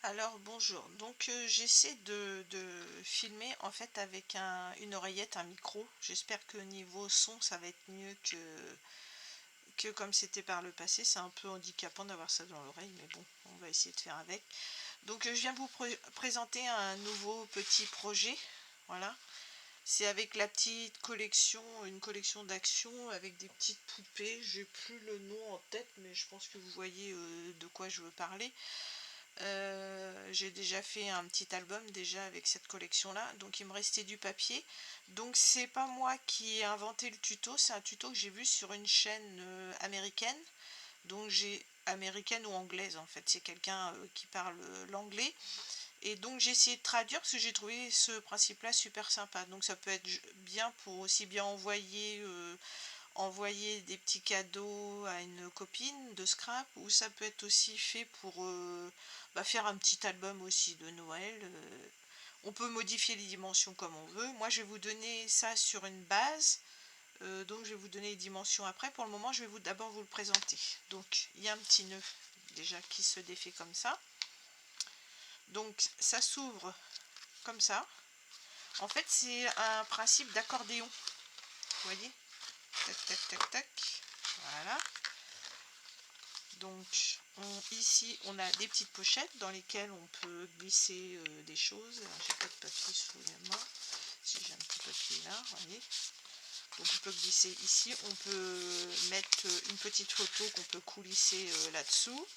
Alors bonjour, donc j'essaie de filmer en fait avec une oreillette, un micro. J'espère que niveau son ça va être mieux que comme c'était par le passé. C'est un peu handicapant d'avoir ça dans l'oreille, mais bon, on va essayer de faire avec. Donc je viens vous présenter un nouveau petit projet. Voilà, c'est avec la petite collection, une collection d'actions avec des petites poupées. J'ai plus le nom en tête, mais je pense que vous voyez de quoi je veux parler. J'ai déjà fait un petit album déjà avec cette collection-là, donc il me restait du papier. Donc c'est pas moi qui ai inventé le tuto, c'est un tuto que j'ai vu sur une chaîne américaine. Donc j'ai américaine ou anglaise en fait, c'est quelqu'un qui parle l'anglais. Et donc j'ai essayé de traduire parce que j'ai trouvé ce principe-là super sympa. Donc ça peut être bien pour aussi bien envoyer des petits cadeaux à une copine de scrap, ou ça peut être aussi fait pour faire un petit album aussi de Noël. On peut modifier les dimensions comme on veut. Moi je vais vous donner ça sur une base, donc je vais vous donner les dimensions après. Pour le moment je vais d'abord vous le présenter. Donc il y a un petit nœud déjà qui se défait comme ça. Donc ça s'ouvre comme ça. En fait c'est un principe d'accordéon, vous voyez, tac tac tac tac, voilà. Donc ici on a des petites pochettes dans lesquelles on peut glisser des choses. J'ai pas de papier sous la main, si j'ai un petit papier là, voyez. Donc on peut glisser ici, on peut mettre une petite photo qu'on peut coulisser là-dessous.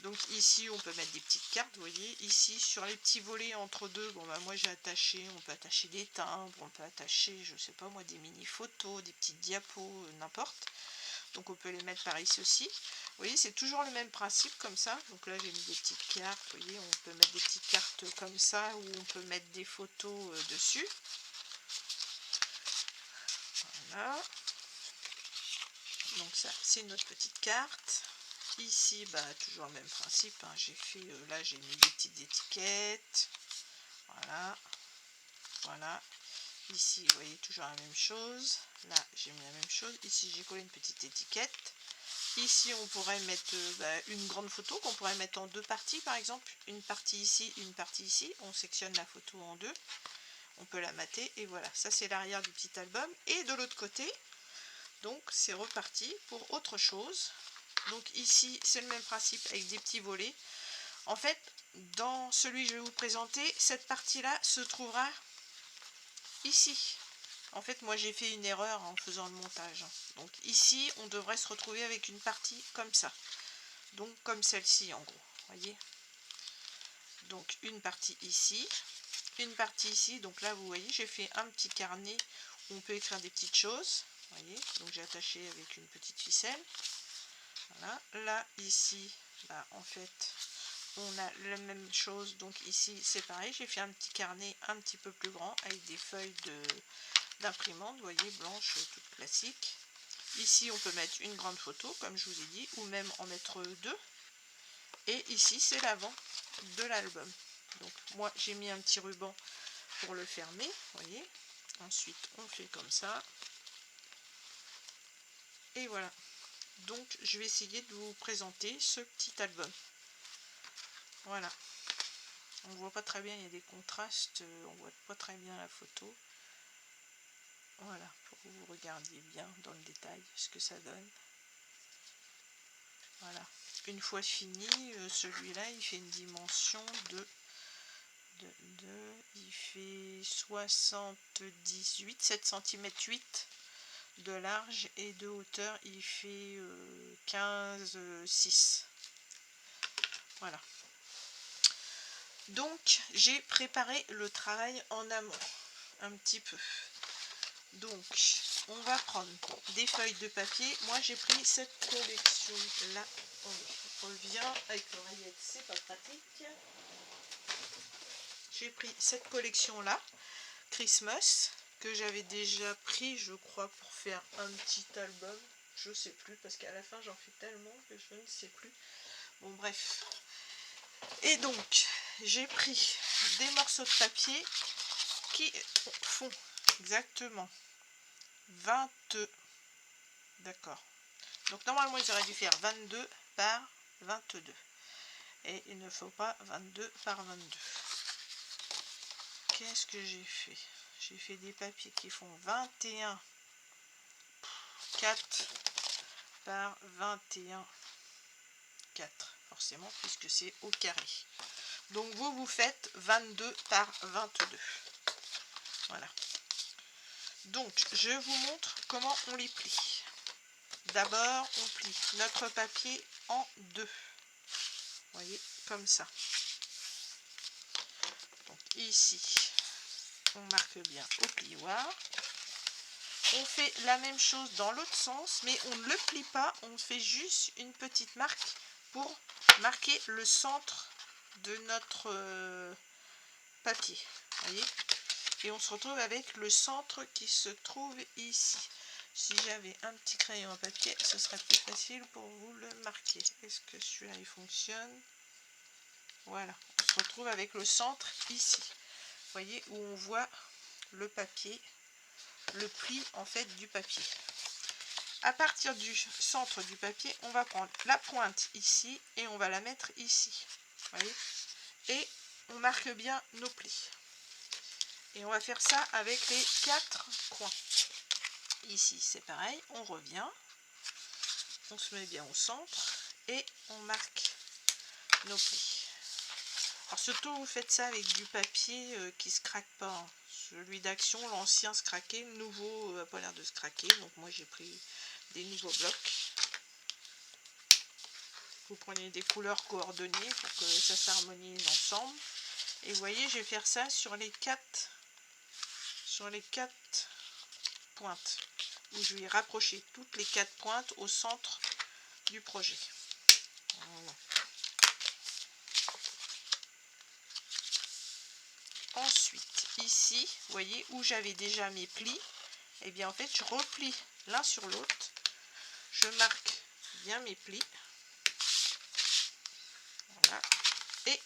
Donc ici on peut mettre des petites cartes, vous voyez. Ici sur les petits volets entre deux, bon bah moi j'ai attaché, on peut attacher des timbres, on peut attacher, je sais pas moi, des mini photos, des petites diapos, n'importe. Donc on peut les mettre par ici aussi. Vous voyez, c'est toujours le même principe comme ça. Donc là j'ai mis des petites cartes, vous voyez, on peut mettre des petites cartes comme ça, ou on peut mettre des photos dessus. Voilà. Donc ça c'est notre petite carte. Ici bah toujours le même principe, hein. J'ai fait là j'ai mis des petites étiquettes. Voilà. Voilà. Ici vous voyez toujours la même chose. Là j'ai mis la même chose. Ici j'ai collé une petite étiquette. Ici on pourrait mettre une grande photo qu'on pourrait mettre en deux parties, par exemple une partie ici, une partie ici. On sectionne la photo en deux, on peut la mater, et voilà, ça c'est l'arrière du petit album. Et de l'autre côté, donc c'est reparti pour autre chose. Donc ici c'est le même principe avec des petits volets. En fait dans celui que je vais vous présenter, cette partie là se trouvera ici. En fait moi j'ai fait une erreur en faisant le montage. Donc ici on devrait se retrouver avec une partie comme ça. Donc comme celle-ci en gros, voyez. Donc une partie ici, une partie ici. Donc là vous voyez j'ai fait un petit carnet où on peut écrire des petites choses, voyez. Donc j'ai attaché avec une petite ficelle. Voilà. Là ici, là en fait on a la même chose. Donc ici c'est pareil, j'ai fait un petit carnet un petit peu plus grand avec des feuilles d'imprimante, vous voyez, blanches, toutes classiques. Ici on peut mettre une grande photo comme je vous ai dit, ou même en mettre deux. Et ici c'est l'avant de l'album. Donc moi j'ai mis un petit ruban pour le fermer, vous voyez. Ensuite on fait comme ça. Et voilà. Donc je vais essayer de vous présenter ce petit album. Voilà. On voit pas très bien, il y a des contrastes, on voit pas très bien la photo. Voilà, pour que vous regardiez bien dans le détail ce que ça donne. Voilà. Une fois fini, celui-là il fait une dimension il fait 78, 7 cm 8 de large, et de hauteur il fait 15, 6. Voilà. Donc j'ai préparé le travail en amont un petit peu. Donc on va prendre des feuilles de papier. Moi j'ai pris cette collection là. On revient avec l'oreillette, c'est pas pratique. J'ai pris cette collection là, Christmas, que j'avais déjà pris je crois pour faire un petit album. Je sais plus parce qu'à la fin j'en fais tellement que je ne sais plus. Bon bref. Et donc j'ai pris des morceaux de papier qui font exactement 20. D'accord. Donc normalement ils auraient dû faire 22 par 22. et il ne faut pas 22 par 22. Qu'est-ce que j'ai fait? J'ai fait des papiers qui font 21 4 par 21 4 forcément puisque c'est au carré. Donc vous faites 22 par 22. Voilà. Donc je vous montre comment on les plie. D'abord on plie notre papier en deux. Vous voyez, comme ça. Donc ici on marque bien au plioir. On fait la même chose dans l'autre sens, mais on ne le plie pas, on fait juste une petite marque pour marquer le centre de notre papier. Voyez, et on se retrouve avec le centre qui se trouve ici. Si j'avais un petit crayon à papier, ce serait plus facile pour vous le marquer. Est-ce que celui-là il fonctionne? Voilà, on se retrouve avec le centre ici. Vous voyez, où on voit le papier, le pli en fait du papier. À partir du centre du papier, on va prendre la pointe ici et on va la mettre ici. Voyez, et on marque bien nos plis. Et on va faire ça avec les 4 coins. Ici c'est pareil, on revient, on se met bien au centre et on marque nos plis. Alors surtout vous faites ça avec du papier qui se craque pas, hein. Celui d'Action, l'ancien se craquait, le nouveau n'a pas l'air de se craquer, donc moi j'ai pris des nouveaux blocs. Vous prenez des couleurs coordonnées pour que ça s'harmonise ensemble. Et vous voyez, je vais faire ça sur les 4 pointes, où je vais rapprocher toutes les 4 pointes au centre du projet. Voilà. Ensuite, ici, vous voyez, où j'avais déjà mes plis, et bien en fait, je replie l'un sur l'autre. Je marque bien mes plis. Voilà. Et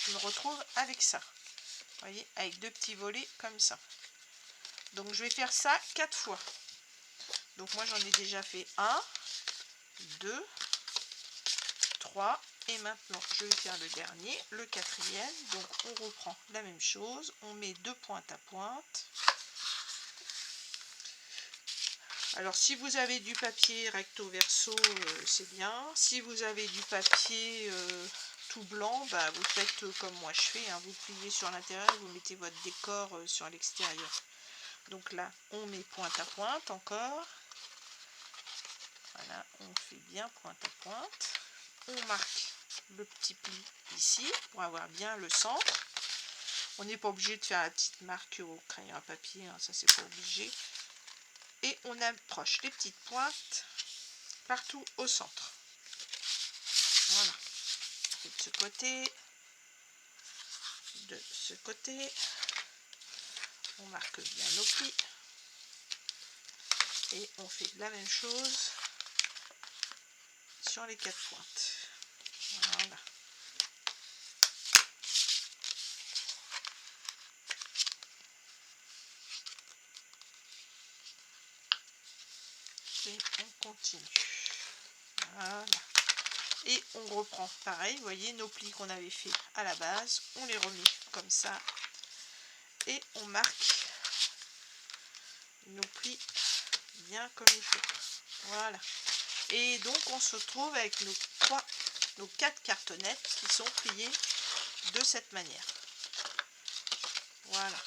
je me retrouve avec ça. Vous voyez, avec deux petits volets comme ça. Donc je vais faire ça 4 fois. Donc moi j'en ai déjà fait 1, 2, 3 et maintenant je vais faire le dernier, le quatrième. Donc on reprend la même chose, on met deux pointes à pointe. Alors si vous avez du papier recto verso, c'est bien. Si vous avez du papier tout blanc, bah, vous faites comme moi je fais, hein. Vous pliez sur l'intérieur et vous mettez votre décor sur l'extérieur. Donc là on met pointe à pointe encore. Voilà, on fait bien pointe à pointe. On marque le petit pli ici pour avoir bien le centre. On n'est pas obligé de faire la petite marque au crayon à papier, hein, ça c'est pas obligé. Et on approche les petites pointes partout au centre. Voilà. Et de ce côté, on marque bien nos plis. Et on fait la même chose sur les 4 pointes. Voilà. Et on continue. Voilà. Et on reprend pareil, vous voyez nos plis qu'on avait fait à la base, on les remet comme ça et on marque nos plis bien comme il faut. Voilà. Et donc on se retrouve avec nos 4 cartonnettes qui sont pliées de cette manière. Voilà.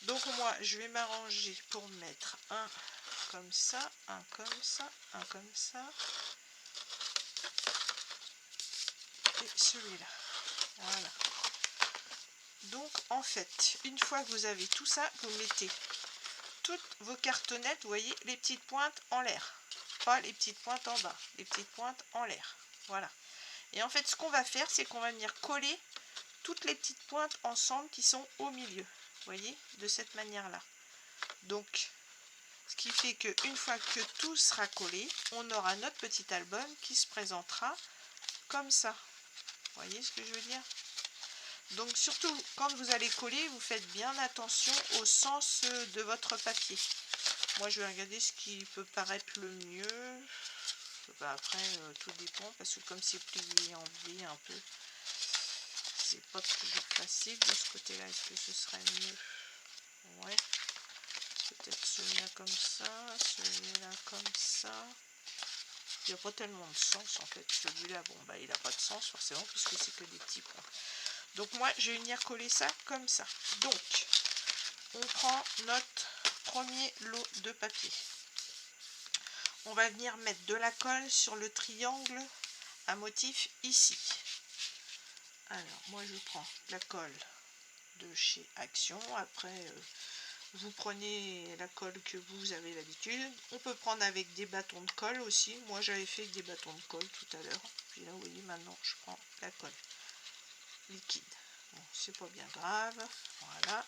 Donc moi je vais m'arranger pour mettre un comme ça, un comme ça, un comme ça. Et celui-là. Voilà. Donc en fait, une fois que vous avez tout ça, vous mettez toutes vos cartonnettes, vous voyez, les petites pointes en l'air. Pas les petites pointes en bas, les petites pointes en l'air. Voilà. Et en fait, ce qu'on va faire, c'est qu'on va venir coller toutes les petites pointes ensemble qui sont au milieu. Vous voyez, de cette manière-là. Donc, ce qui fait qu'une fois que tout sera collé, on aura notre petit album qui se présentera comme ça. Vous voyez ce que je veux dire? Donc surtout quand vous allez coller, vous faites bien attention au sens de votre papier. Moi je vais regarder ce qui peut paraître le mieux. Bah, après, tout dépend, parce que comme c'est plié en biais un peu, c'est pas toujours facile de ce côté-là. Est-ce que ce serait mieux? Ouais. Peut-être celui-là comme ça, celui-là comme ça. Il n'y a pas tellement de sens en fait. Celui-là, bon, bah il n'a pas de sens forcément, puisque c'est que des petits points. Donc moi, je vais venir coller ça comme ça. Donc, on prend notre premier lot de papier. On va venir mettre de la colle sur le triangle à motif ici. Alors, moi, je prends la colle de chez Action. Après, vous prenez la colle que vous avez l'habitude. On peut prendre avec des bâtons de colle aussi. Moi, j'avais fait des bâtons de colle tout à l'heure. Puis là, vous voyez, maintenant, je prends la colle liquide. Bon, c'est pas bien grave. Voilà.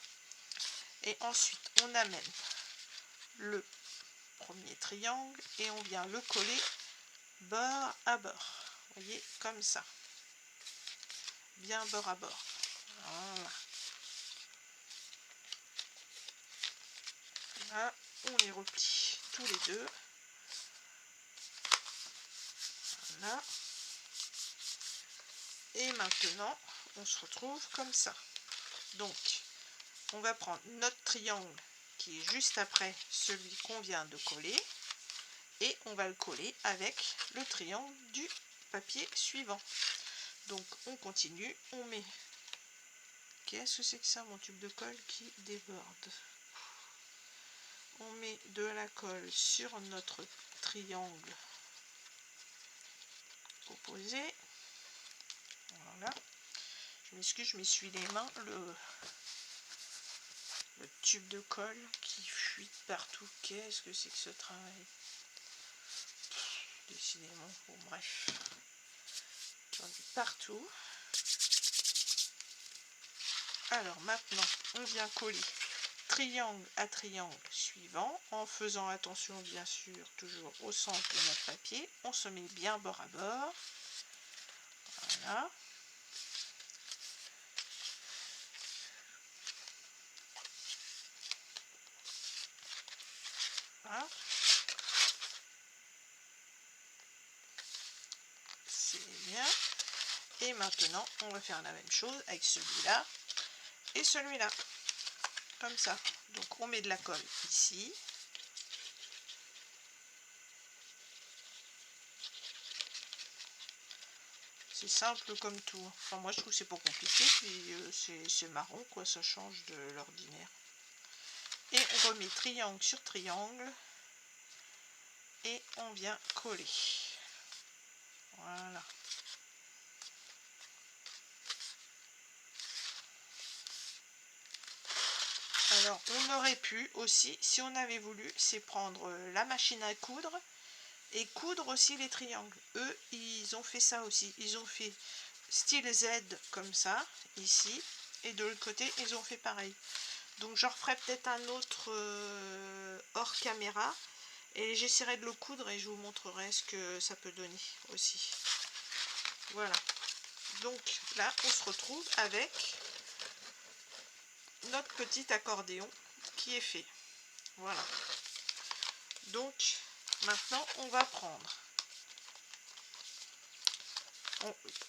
Et ensuite, on amène le premier triangle et on vient le coller bord à bord. Vous voyez, comme ça. Bien bord à bord. Voilà. Là, on les replie tous les deux. Voilà. Et maintenant, on se retrouve comme ça. Donc, on va prendre notre triangle qui est juste après celui qu'on vient de coller. Et on va le coller avec le triangle du papier suivant. Donc, on continue. On met... Qu'est-ce que c'est que ça, mon tube de colle qui déborde? On met de la colle sur notre triangle opposé. Voilà. Je m'excuse, je m'essuie les mains. Le tube de colle qui fuit partout. Qu'est-ce que c'est que ce travail? Décidément, bon bref. J'en ai partout. Alors maintenant, on vient coller triangle à triangle suivant, en faisant attention bien sûr toujours au centre de notre papier. On se met bien bord à bord. Voilà. Voilà. C'est bien. Et maintenant, on va faire la même chose avec celui-là et celui-là. Comme ça. Donc on met de la colle ici. C'est simple comme tout. Enfin, moi je trouve que c'est pas compliqué, puis c'est marrant quoi, ça change de l'ordinaire. Et on remet triangle sur triangle et on vient coller. Voilà. Alors on aurait pu aussi, si on avait voulu, c'est prendre la machine à coudre et coudre aussi les triangles. Eux, ils ont fait ça aussi. Ils ont fait style Z comme ça, ici, et de l'autre côté, ils ont fait pareil. Donc j'en referai peut-être un autre hors caméra, et j'essaierai de le coudre et je vous montrerai ce que ça peut donner aussi. Voilà. Donc là, on se retrouve avec notre petit accordéon qui est fait. Voilà. Donc maintenant, on va prendre...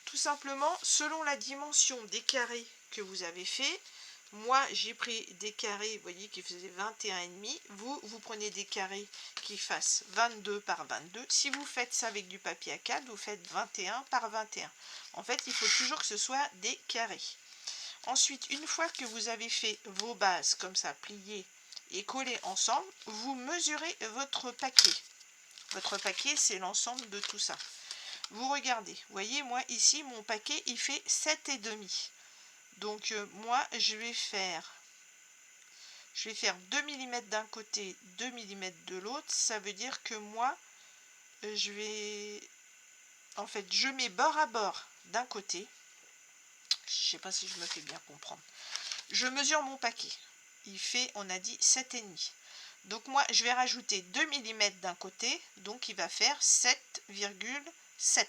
tout simplement, selon la dimension des carrés que vous avez fait, moi j'ai pris des carrés, vous voyez, qui faisaient 21,5. Vous prenez des carrés qui fassent 22 par 22. Si vous faites ça avec du papier A4, vous faites 21 par 21. En fait, il faut toujours que ce soit des carrés. Ensuite, une fois que vous avez fait vos bases comme ça, pliées et collées ensemble, vous mesurez votre paquet. Votre paquet, c'est l'ensemble de tout ça. Vous regardez, vous voyez, moi ici, mon paquet, il fait 7,5. Donc moi, je vais faire 2 mm d'un côté, 2 mm de l'autre. Ça veut dire que moi, je vais... En fait, je mets bord à bord d'un côté. Je ne sais pas si je me fais bien comprendre. Je mesure mon paquet. Il fait, on a dit, 7,5. Donc moi, je vais rajouter 2 mm d'un côté. Donc il va faire 7,7.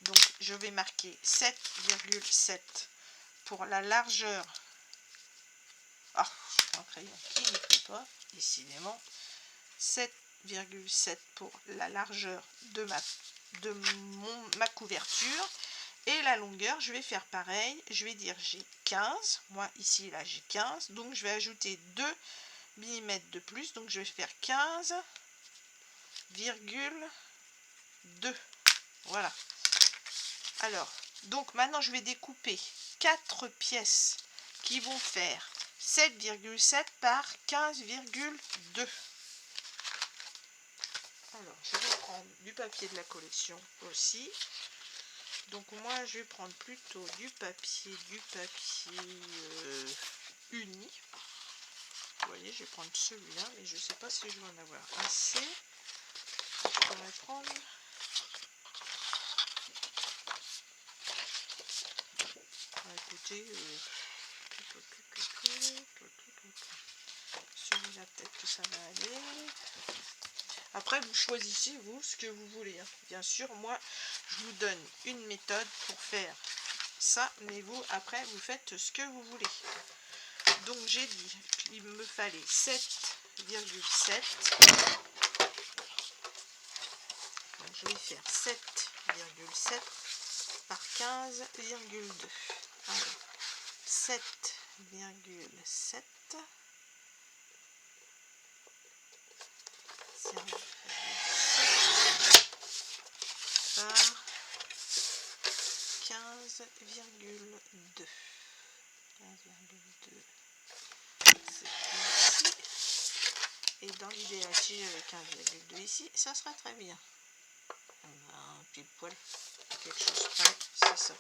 Donc je vais marquer 7,7 pour la largeur. Ah, un crayon qui ne fait pas, décidément. 7 7,7 pour la largeur de ma couverture. Et la longueur, je vais faire pareil. Je vais dire j'ai 15. Moi, ici, là, j'ai 15. Donc, je vais ajouter 2 mm de plus. Donc, je vais faire 15,2. Voilà. Alors, donc maintenant, je vais découper 4 pièces qui vont faire 7,7 par 15,2. Alors, je vais prendre du papier de la collection aussi. Donc moi, je vais prendre plutôt du papier uni. Vous voyez, je vais prendre celui-là, mais je ne sais pas si je vais en avoir assez. Je pourrais prendre... écoutez, celui-là, peut-être que ça va aller. Après, vous choisissez, vous, ce que vous voulez. Hein. Bien sûr, moi, je vous donne une méthode pour faire ça, mais vous, après, vous faites ce que vous voulez. Donc, j'ai dit qu'il me fallait 7,7. Donc, je vais faire 7,7 par 15,2. Alors, 7,7 par 15,2. 15,2. C'est ici. Et dans l'idéal, si j'avais 15,2 ici, ça serait très bien. Un pile poil, quelque chose près, c'est ça.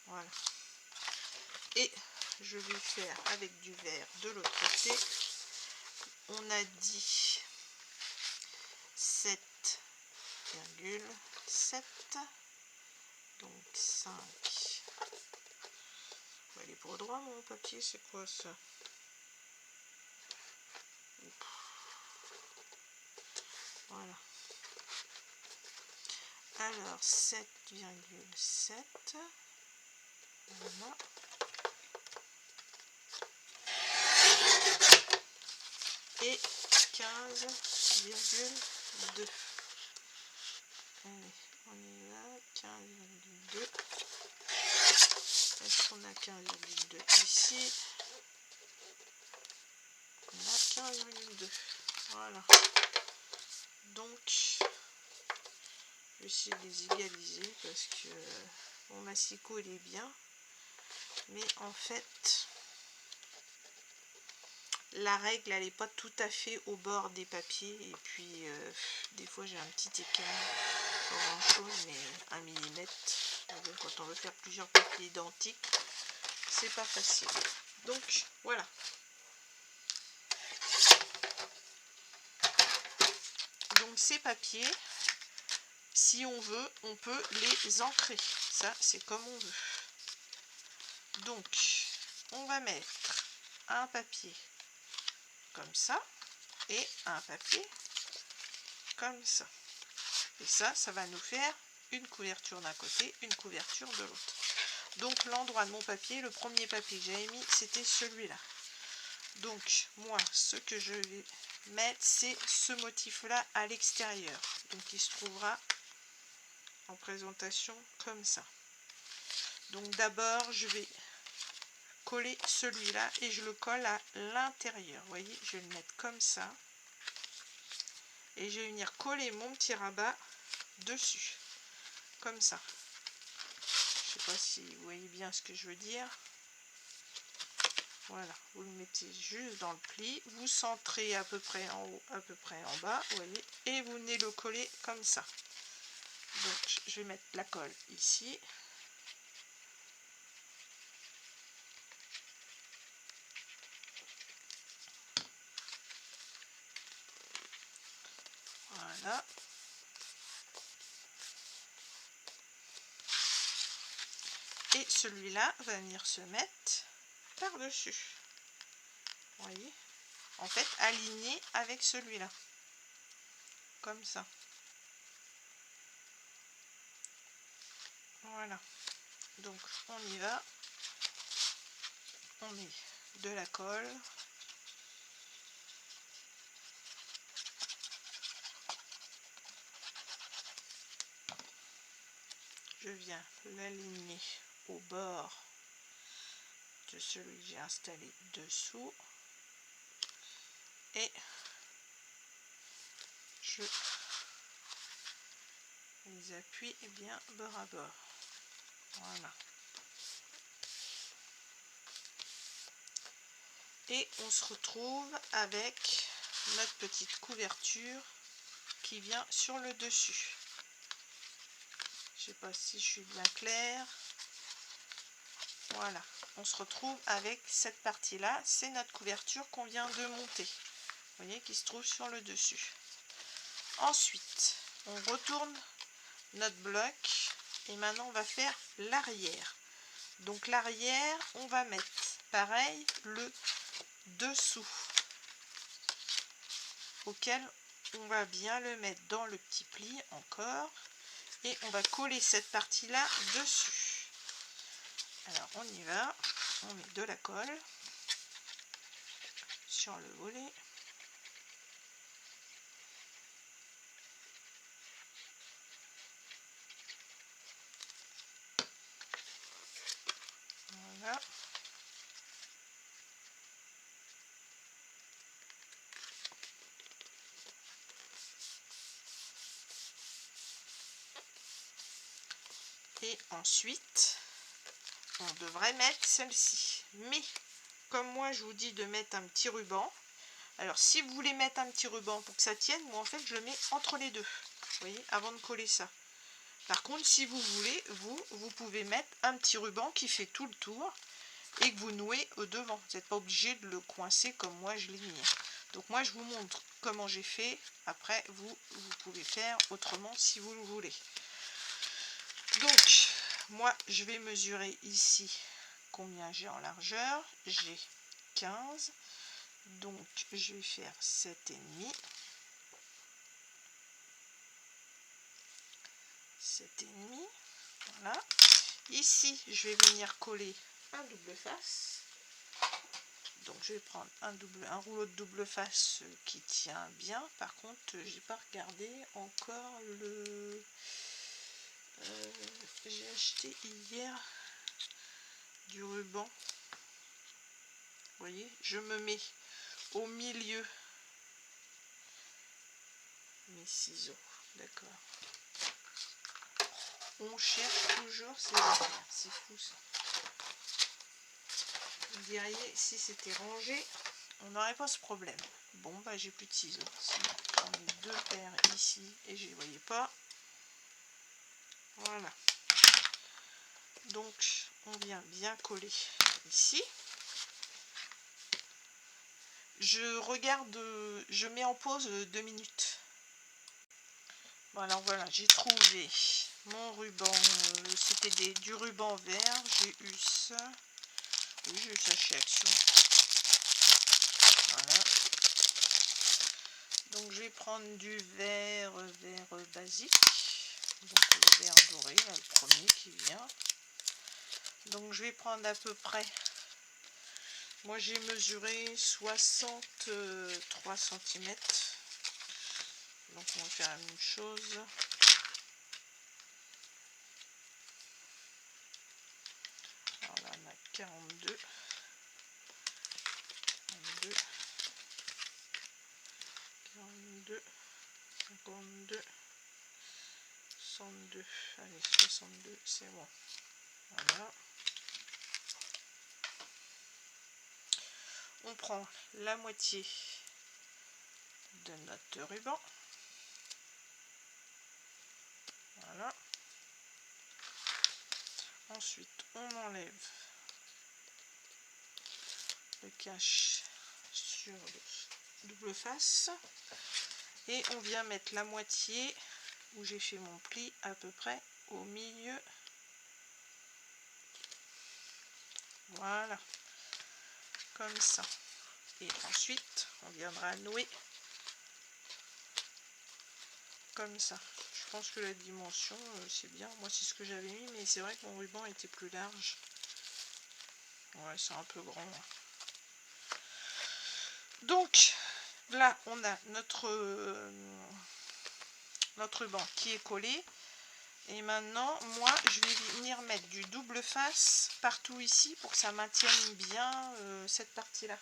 Voilà. Et je vais faire avec du vert de l'autre côté. On a dit 7,7. Donc 5. Il est pour droit mon papier, c'est quoi ça? Voilà. Alors 7,7. Voilà. Et 15,2. Allez, on y va. 15,2. Est-ce qu'on a 15,2 ici? On a 15,2. Voilà. Donc, je vais essayer de les égaliser parce que mon massicot il est bien. Mais en fait, la règle elle n'est pas tout à fait au bord des papiers. Et puis, des fois j'ai un petit écart. Pas grand chose, mais 1 mm. Bon, quand on veut faire plusieurs papiers identiques, c'est pas facile. Donc, voilà. Donc ces papiers, si on veut, on peut les ancrer. Ça, c'est comme on veut. Donc, on va mettre un papier comme ça et un papier comme ça. Et ça, ça va nous faire une couverture d'un côté, une couverture de l'autre. Donc, l'endroit de mon papier, le premier papier que j'avais mis, c'était celui-là. Donc, moi, ce que je vais mettre, c'est ce motif-là à l'extérieur. Donc, il se trouvera en présentation comme ça. Donc, d'abord, je vais coller celui-là et je le colle à l'intérieur. Vous voyez, je vais le mettre comme ça. Et je vais venir coller mon petit rabat dessus. Comme ça. Je sais pas si vous voyez bien ce que je veux dire. Voilà, vous le mettez juste dans le pli, vous centrez à peu près en haut, à peu près en bas, vous voyez, et vous venez le coller comme ça. Donc, je vais mettre la colle ici. Voilà. Et celui-là va venir se mettre par-dessus. Vous voyez, en fait, aligné avec celui-là. Comme ça. Voilà. Donc, on y va. On met de la colle. je viens l'aligner au bord de celui que j'ai installé dessous et je les appuie bien bord à bord. Voilà. Et on se retrouve avec notre petite couverture qui vient sur le dessus. Je sais pas si je suis bien claire. Voilà, on se retrouve avec cette partie là, c'est notre couverture qu'on vient de monter. Vous voyez, qui se trouve sur le dessus. Ensuite, on retourne notre bloc et maintenant on va faire l'arrière. Donc l'arrière, on va mettre pareil le dessous auquel on va bien le mettre dans le petit pli encore et on va coller cette partie là dessus. Alors on y va, on met de la colle sur le volet. Voilà. Et ensuite, on devrait mettre celle-ci. Mais, comme moi je vous dis de mettre un petit ruban, alors si vous voulez mettre un petit ruban pour que ça tienne, moi en fait je le mets entre les deux. Vous voyez, avant de coller ça. Par contre, si vous voulez, vous pouvez mettre un petit ruban qui fait tout le tour et que vous nouez au devant. Vous n'êtes pas obligé de le coincer comme moi je l'ai mis. Donc moi je vous montre comment j'ai fait. Après, vous pouvez faire autrement si vous le voulez. Donc, moi, je vais mesurer ici combien j'ai en largeur. J'ai 15. Donc, je vais faire 7,5. 7,5. Voilà. Ici, je vais venir coller un double face. Donc, je vais prendre un rouleau de double face qui tient bien. Par contre, j'ai pas regardé encore le... j'ai acheté hier du ruban. Vous voyez, je me mets au milieu mes ciseaux, d'accord. On cherche toujours ses affaires, c'est fou ça. Vous diriez, si c'était rangé, on n'aurait pas ce problème. Bon, bah j'ai plus de ciseaux. J'en ai deux paires ici et je les voyais pas. Voilà. Donc, on vient bien coller ici. Je regarde, je mets en pause 2 minutes. Bon, alors voilà, j'ai trouvé mon ruban, c'était du ruban vert, j'ai eu ça, oui j'ai eu ça chez Action, voilà, donc je vais prendre du vert basique, donc le vert doré, là, le premier qui vient, donc je vais prendre à peu près, moi j'ai mesuré 63 cm, donc on va faire la même chose. Alors là on a 42, 52, 62, allez 62, c'est bon. Voilà. On prend la moitié de notre ruban. Voilà. Ensuite, on enlève le cache sur le double face et on vient mettre la moitié où j'ai fait mon pli à peu près au milieu. Voilà, comme ça. Et ensuite, on viendra nouer comme ça. Je pense que la dimension, c'est bien. Moi, c'est ce que j'avais mis, mais c'est vrai que mon ruban était plus large. Ouais, c'est un peu grand. Donc, là, on a notre ruban qui est collé. Et maintenant, moi, je vais venir mettre du double face partout ici pour que ça maintienne bien cette partie-là.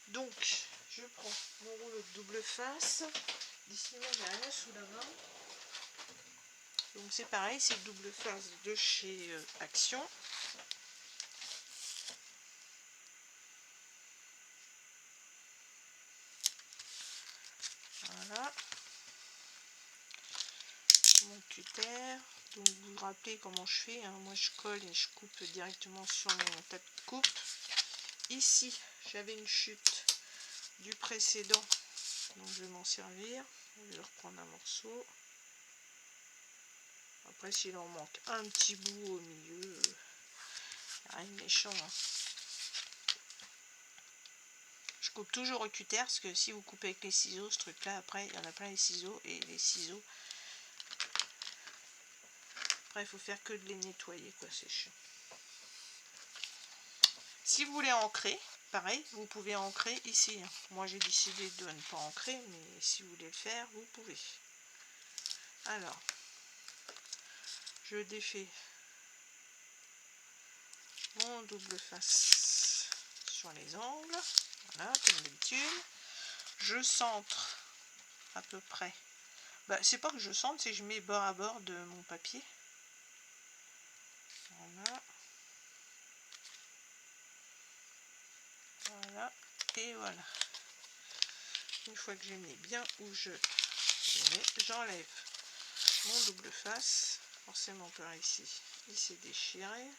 Donc, je prends mon rouleau de double face. D'ici, il n'y a rien sous la main. Donc, c'est pareil, c'est le double face de chez Action. Voilà. Mon cutter. Donc, vous vous rappelez comment je fais. Hein. Moi, je colle et je coupe directement sur mon tapis de coupe. Ici, j'avais une chute du précédent. Donc, je vais m'en servir. Je vais reprendre un morceau. Après, s'il en manque un petit bout au milieu, rien de méchant. Hein. Je coupe toujours au cutter parce que si vous coupez avec les ciseaux, ce truc là, après il y en a plein les ciseaux et les ciseaux. Après, il faut faire que de les nettoyer, quoi, c'est chiant. Si vous voulez ancrer, pareil, vous pouvez ancrer ici. Hein. Moi, j'ai décidé de ne pas ancrer, mais si vous voulez le faire, vous pouvez. Alors, je défais mon double face sur les angles, voilà, comme d'habitude. Je centre à peu près. Bah, c'est pas que je centre, c'est que je mets bord à bord de mon papier. Voilà. Voilà. Et voilà. Une fois que j'ai mis bien où je mets, j'enlève mon double face. Forcément par ici, il s'est déchiré.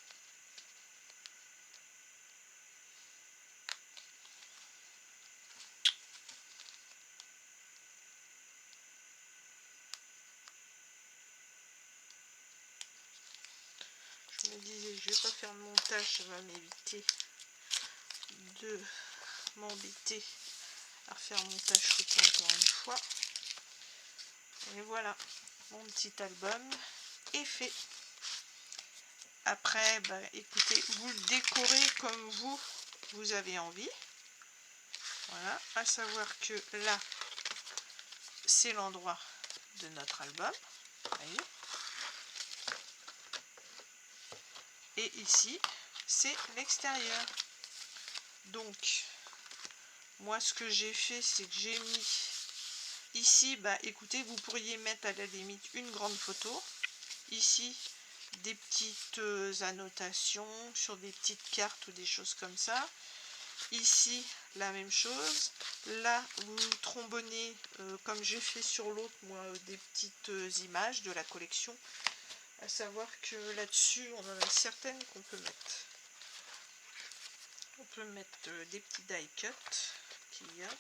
Je me disais, je vais pas faire de montage, ça va m'éviter de m'embêter à refaire montage photo encore une fois. Et voilà, mon petit album est fait. Après, bah, écoutez, vous le décorez comme vous avez envie. Voilà, à savoir que là, c'est l'endroit de notre album. Voyez. Et ici, c'est l'extérieur. Donc, moi, ce que j'ai fait, c'est que j'ai mis ici, bah, écoutez, vous pourriez mettre à la limite une grande photo. Ici, des petites annotations sur des petites cartes ou des choses comme ça. Ici, la même chose. Là, vous trombonnez, comme j'ai fait sur l'autre, moi, des petites images de la collection. À savoir que là-dessus, on en a certaines qu'on peut mettre. On peut mettre des petits die cut qu'il y a.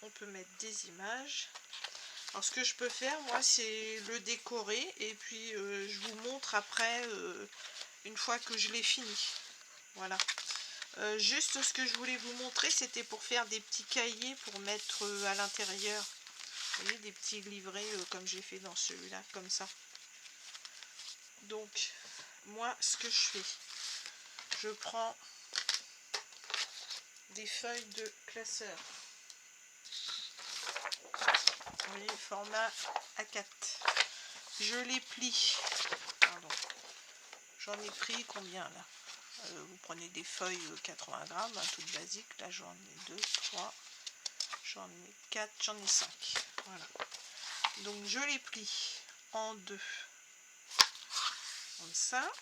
On peut mettre des images. Alors, ce que je peux faire, moi, c'est le décorer. Et puis, je vous montre après, une fois que je l'ai fini. Voilà. Juste ce que je voulais vous montrer, c'était pour faire des petits cahiers pour mettre à l'intérieur. Vous voyez, des petits livrets comme j'ai fait dans celui-là, comme ça. Donc, moi, ce que je fais, je prends des feuilles de classeur. Vous voyez, format A4. Je les plie. Pardon. J'en ai pris combien là? Vous prenez des feuilles 80 grammes, hein, toutes basiques. Là, j'en ai 2, 3, j'en ai 4, j'en ai 5. Voilà. Donc, je les plie en deux. Comme ça.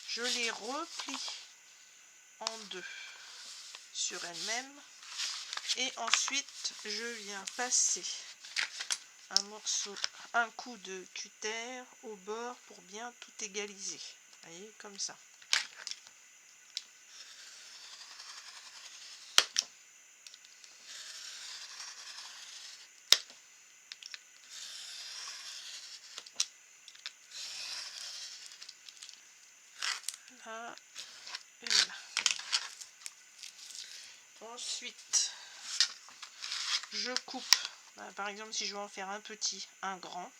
Je les replie en deux sur elles-mêmes. Et ensuite, je viens passer un coup de cutter au bord pour bien tout égaliser. Vous voyez, comme ça. Là et là. Ensuite, je coupe. Par exemple, si je veux en faire un petit, un grand.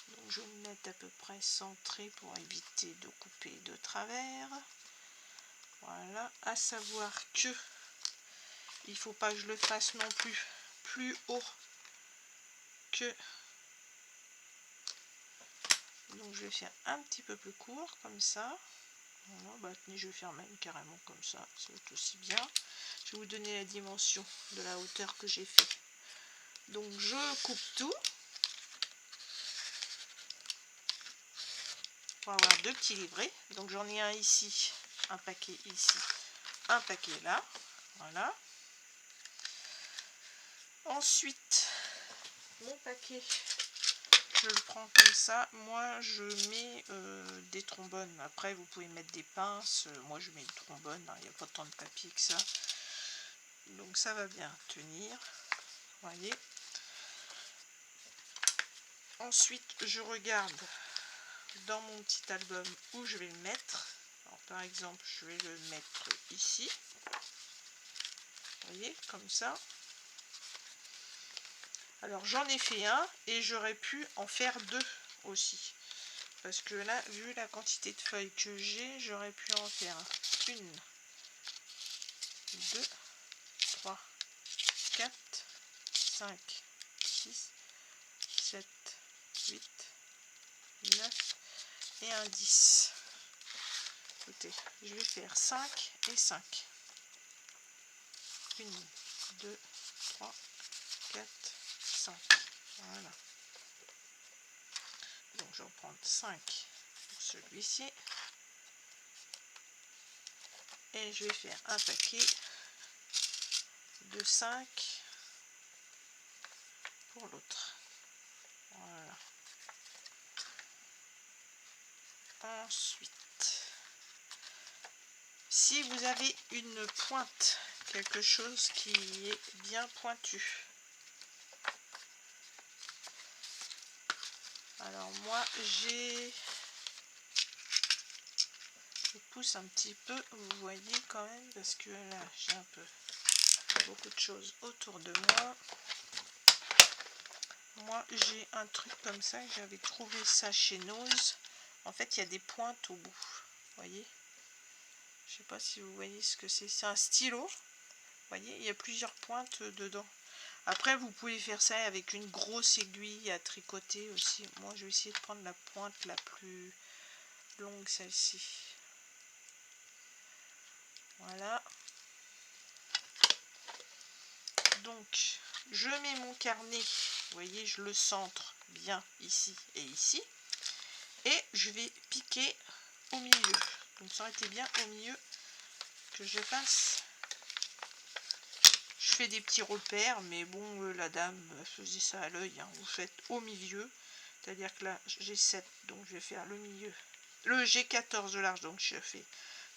Donc, je vais me mettre à peu près centré pour éviter de couper de travers. Voilà. À savoir que il ne faut pas que je le fasse non plus haut que Donc je vais faire un petit peu plus court comme ça. Voilà, bah, tenez, je vais faire même carrément comme ça, ça va être aussi bien. Je vais vous donner la dimension de la hauteur que j'ai fait. Donc je coupe tout pour avoir deux petits livrets. Donc j'en ai un ici, un paquet ici, un paquet là. Voilà. Ensuite, mon paquet, je le prends comme ça. Moi je mets des trombones. Après vous pouvez mettre des pinces. Moi je mets une trombone, il n'y a pas tant de papier que ça. Donc ça va bien tenir. Voyez. Ensuite je regarde dans mon petit album où je vais le mettre. Alors, par exemple je vais le mettre ici. Vous voyez, comme ça. Alors j'en ai fait un et j'aurais pu en faire deux aussi. Parce que là, vu la quantité de feuilles que j'ai, j'aurais pu en faire une, deux, trois, 4, 5, 6, 7, 8, 9 et un 10. Écoutez, je vais faire 5 et 5. 1, 2, 3, 4, 5. Voilà. Donc je vais en prendre 5 pour celui-ci. Et je vais faire un paquet de 5 pour l'autre. Voilà. Ensuite, si vous avez une pointe, quelque chose qui est bien pointu. Alors moi je pousse un petit peu, vous voyez quand même, parce que là j'ai un peu beaucoup de choses autour de moi. Moi j'ai un truc comme ça, j'avais trouvé ça chez Nose. En fait il y a des pointes au bout, vous voyez. Je sais pas si vous voyez ce que c'est. C'est un stylo. Vous voyez, il y a plusieurs pointes dedans. Après, vous pouvez faire ça avec une grosse aiguille à tricoter aussi. Moi, je vais essayer de prendre la pointe la plus longue, celle-ci. Voilà. Donc, je mets mon carnet. Vous voyez, je le centre bien ici et ici. Et je vais piquer au milieu. Donc, ça aurait été bien au milieu que je fasse. Je fais des petits repères, mais bon, la dame faisait ça à l'œil. Hein. Vous faites au milieu, c'est-à-dire que là, j'ai 7, donc je vais faire le milieu. J'ai 14 de large, donc je fais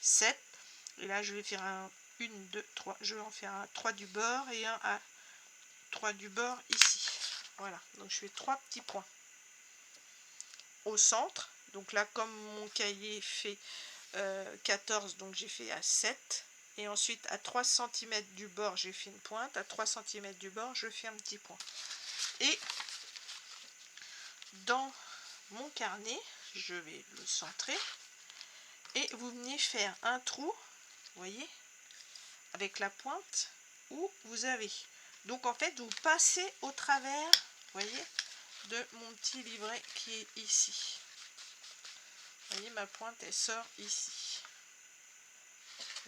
7. Et là, je vais faire un 1, 2, 3. Je vais en faire un 3 du bord et un à 3 du bord ici. Voilà, donc je fais 3 petits points au centre. Donc là, comme mon cahier fait 14, donc j'ai fait à 7. Et ensuite, à 3 cm du bord, j'ai fait une pointe. À 3 cm du bord, je fais un petit point. Et dans mon carnet, je vais le centrer. Et vous venez faire un trou, vous voyez, avec la pointe où vous avez. Donc, en fait, vous passez au travers, vous voyez, de mon petit livret qui est ici. Vous voyez, ma pointe, elle sort ici.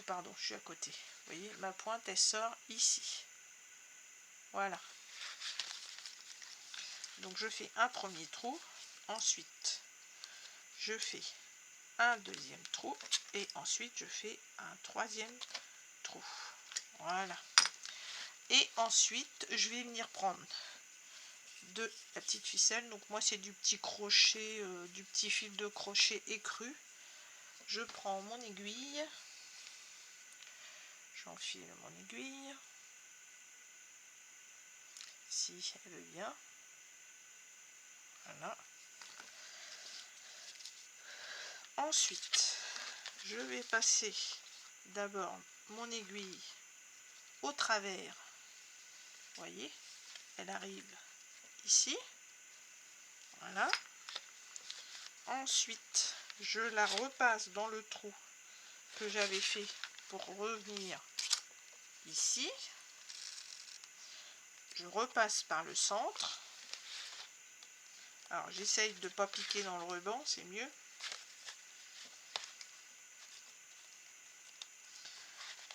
Pardon, je suis à côté. Vous voyez, ma pointe, elle sort ici. Voilà. Donc je fais un premier trou, ensuite je fais un deuxième trou et ensuite je fais un troisième trou. Voilà. Et ensuite je vais venir prendre de la petite ficelle. Donc moi c'est du petit crochet, du petit fil de crochet écru. Je prends mon aiguille, j'enfile mon aiguille. Si elle veut bien. Voilà. Ensuite, je vais passer d'abord mon aiguille au travers. Vous voyez, elle arrive ici. Voilà. Ensuite, je la repasse dans le trou que j'avais fait pour revenir ici. Je repasse par le centre. Alors j'essaye de ne pas piquer dans le ruban, c'est mieux.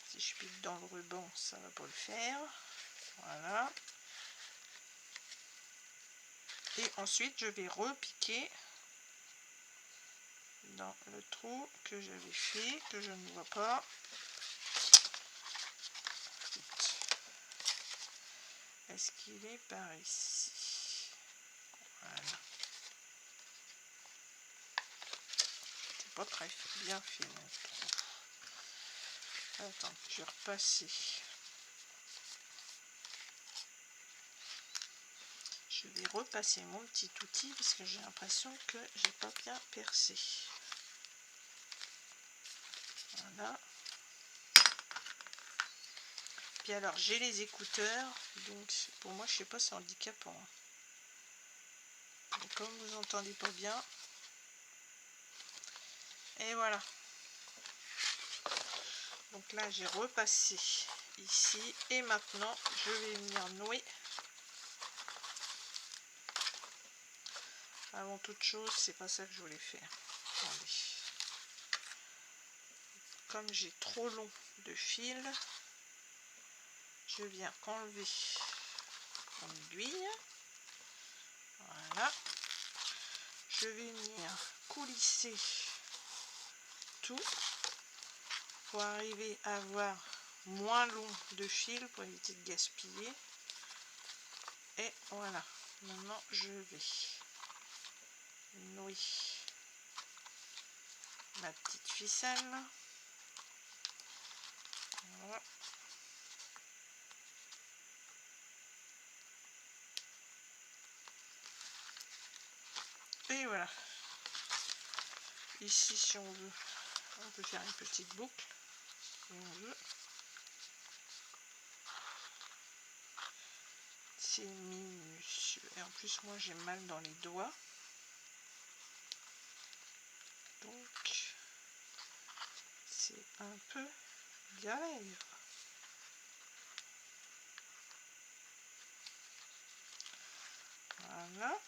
Si je pique dans le ruban, ça va pas le faire. Voilà. Et ensuite je vais repiquer dans le trou que j'avais fait, que je ne vois pas. Est-ce qu'il est par ici? Voilà. C'est pas très bien fait mon trou. Attends, je vais repasser. Je vais repasser mon petit outil parce que j'ai l'impression que j'ai pas bien percé. Voilà. Puis alors j'ai les écouteurs, donc pour moi je sais pas, c'est handicapant. Mais comme vous entendez pas bien, et voilà. Donc là j'ai repassé ici et maintenant je vais venir nouer. Avant toute chose, c'est pas ça que je voulais faire. Attendez. Comme j'ai trop long de fil, je viens enlever mon aiguille. Voilà. Je vais venir coulisser tout pour arriver à avoir moins long de fil pour éviter de gaspiller. Et voilà. Maintenant, je vais nouer ma petite ficelle. Voilà. Et voilà. Ici, si on veut, on peut faire une petite boucle. Si on veut. C'est minutieux. Et en plus, moi, j'ai mal dans les doigts. Donc, c'est un peu galère. Voilà.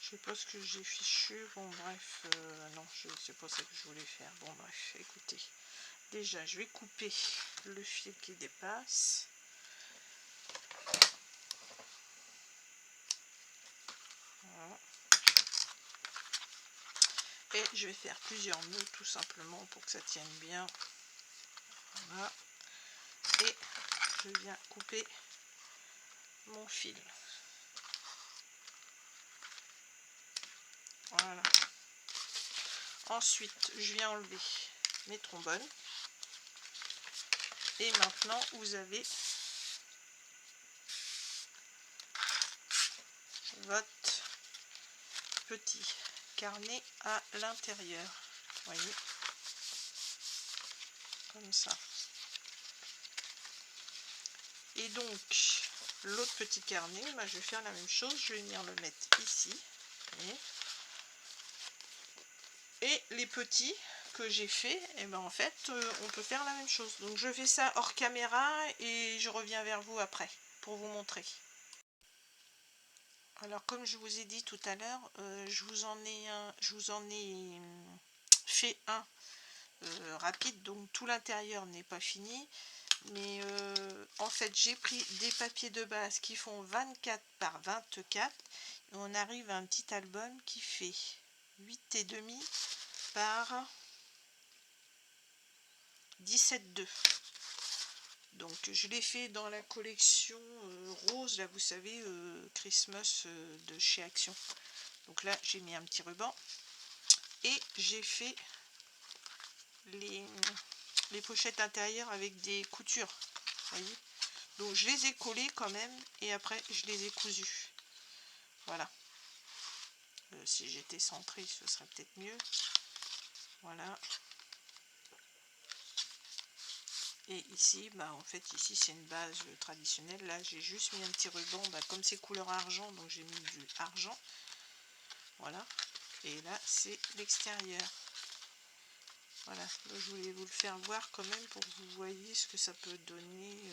Je sais pas ce que j'ai fichu. Bon, bref. Non, c'est pas ça que je voulais faire. Bon, bref. Écoutez. Déjà, je vais couper le fil qui dépasse. Voilà. Et je vais faire plusieurs nœuds tout simplement pour que ça tienne bien. Voilà. Et je viens couper mon fil. Voilà. Ensuite, je viens enlever mes trombones. Et maintenant, vous avez votre petit carnet à l'intérieur. Voyez, comme ça. Et donc, l'autre petit carnet, bah, je vais faire la même chose. Je vais venir le mettre ici. Voyez. Et les petits que j'ai fait, et ben en fait, on peut faire la même chose. Donc, je fais ça hors caméra et je reviens vers vous après pour vous montrer. Alors, comme je vous ai dit tout à l'heure, je vous en ai fait un rapide, donc tout l'intérieur n'est pas fini. Mais en fait, j'ai pris des papiers de base qui font 24 par 24 et on arrive à un petit album qui fait 8,5 par 17,2. Donc je l'ai fait dans la collection rose, là vous savez, Christmas de chez Action. Donc là j'ai mis un petit ruban et j'ai fait les pochettes intérieures avec des coutures, voyez. Donc je les ai collées quand même et après je les ai cousues. Voilà. Si j'étais centrée, ce serait peut-être mieux. Voilà. Et ici, bah en fait ici c'est une base traditionnelle. Là j'ai juste mis un petit ruban, bah, comme c'est couleur argent, donc j'ai mis du argent. Voilà. Et là c'est l'extérieur. Voilà. Là, je voulais vous le faire voir quand même pour que vous voyez ce que ça peut donner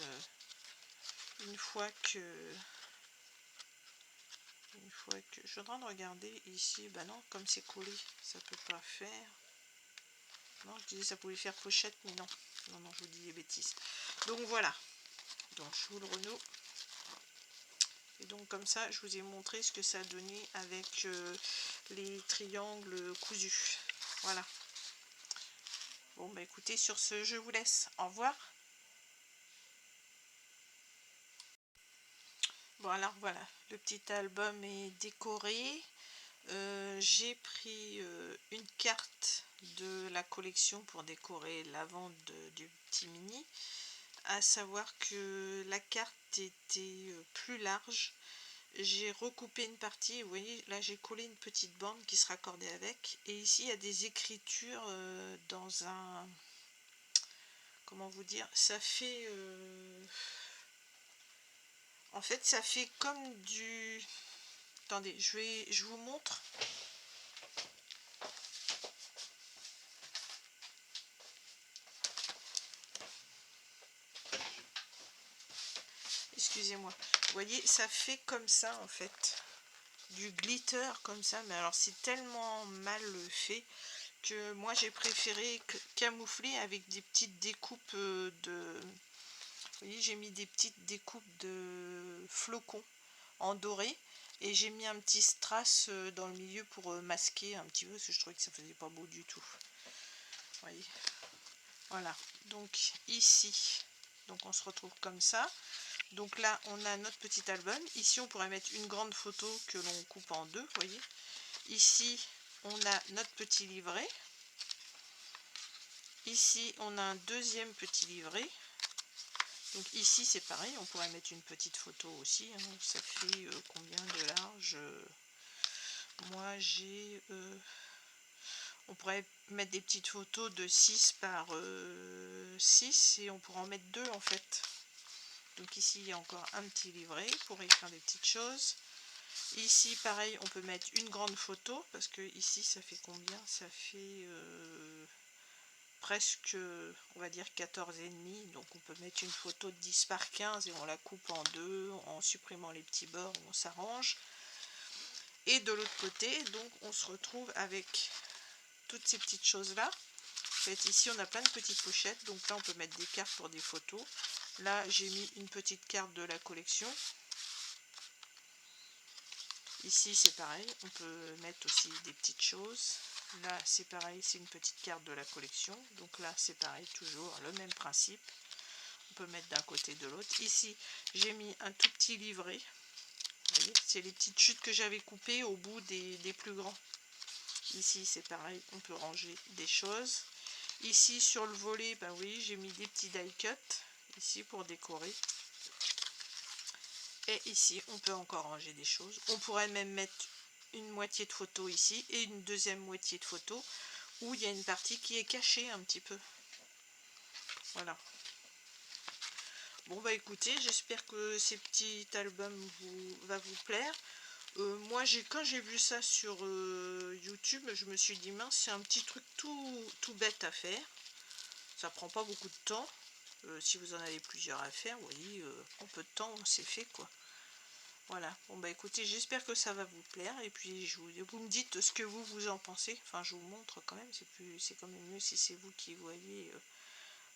une fois que Une fois que je suis en train de regarder ici, bah non, comme c'est collé, ça peut pas faire. Non, je disais ça pouvait faire pochette, mais non. Non, non, je vous dis des bêtises. Donc voilà. Donc je vous le renoue. Et donc comme ça, je vous ai montré ce que ça a donné avec les triangles cousus. Voilà. Bon, bah écoutez, sur ce, je vous laisse. Au revoir. Bon, alors voilà, le petit album est décoré. J'ai pris une carte de la collection pour décorer la vente du petit mini. À savoir que la carte était plus large. J'ai recoupé une partie, vous voyez, là j'ai collé une petite bande qui se raccordait avec. Et ici il y a des écritures dans un... Comment vous dire? Ça fait... En fait, ça fait comme du... Attendez, je vous montre. Excusez-moi. Vous voyez, ça fait comme ça en fait. Du glitter comme ça. Mais alors c'est tellement mal fait que moi j'ai préféré camoufler avec des petites découpes de... Vous voyez, j'ai mis des petites découpes de flocons en doré. Et j'ai mis un petit strass dans le milieu pour masquer un petit peu, parce que je trouvais que ça faisait pas beau du tout. Vous voyez. Voilà. Donc ici, donc on se retrouve comme ça. Donc là, on a notre petit album. Ici, on pourrait mettre une grande photo que l'on coupe en deux, vous voyez. Ici, on a notre petit livret. Ici, on a un deuxième petit livret. Donc ici, c'est pareil, on pourrait mettre une petite photo aussi. Hein. Ça fait combien de large? Moi, j'ai... on pourrait mettre des petites photos de 6 par 6 et on pourrait en mettre deux en fait. Donc ici, il y a encore un petit livret pour écrire des petites choses. Ici, pareil, on peut mettre une grande photo parce que ici, ça fait combien? Ça fait presque, on va dire 14,5. Donc on peut mettre une photo de 10 par 15 et on la coupe en deux en supprimant les petits bords, on s'arrange. Et de l'autre côté, donc on se retrouve avec toutes ces petites choses là. En fait, ici on a plein de petites pochettes, donc là on peut mettre des cartes pour des photos. Là j'ai mis une petite carte de la collection. Ici c'est pareil, on peut mettre aussi des petites choses. Là c'est pareil, c'est une petite carte de la collection. Donc là c'est pareil, toujours le même principe. On peut mettre d'un côté de l'autre. Ici j'ai mis un tout petit livret. Vous voyez, c'est les petites chutes que j'avais coupées au bout des plus grands. Ici c'est pareil, on peut ranger des choses. Ici sur le volet, ben oui, j'ai mis des petits die cut ici pour décorer. Et ici on peut encore ranger des choses. On pourrait même mettre une moitié de photo ici et une deuxième moitié de photo où il y a une partie qui est cachée un petit peu. Voilà. Bon bah écoutez, j'espère que ces petits albums va vous plaire. Moi quand j'ai vu ça sur YouTube, je me suis dit mince, c'est un petit truc tout bête à faire. Ça prend pas beaucoup de temps. Si vous en avez plusieurs à faire, vous voyez, en peu de temps c'est fait quoi. Voilà, bon bah écoutez, j'espère que ça va vous plaire. Et puis vous me dites ce que vous en pensez. Enfin je vous montre quand même, c'est quand même mieux si c'est vous qui voyez.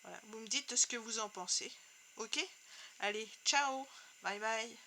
Voilà, vous me dites ce que vous en pensez. Ok? Allez, ciao, bye bye.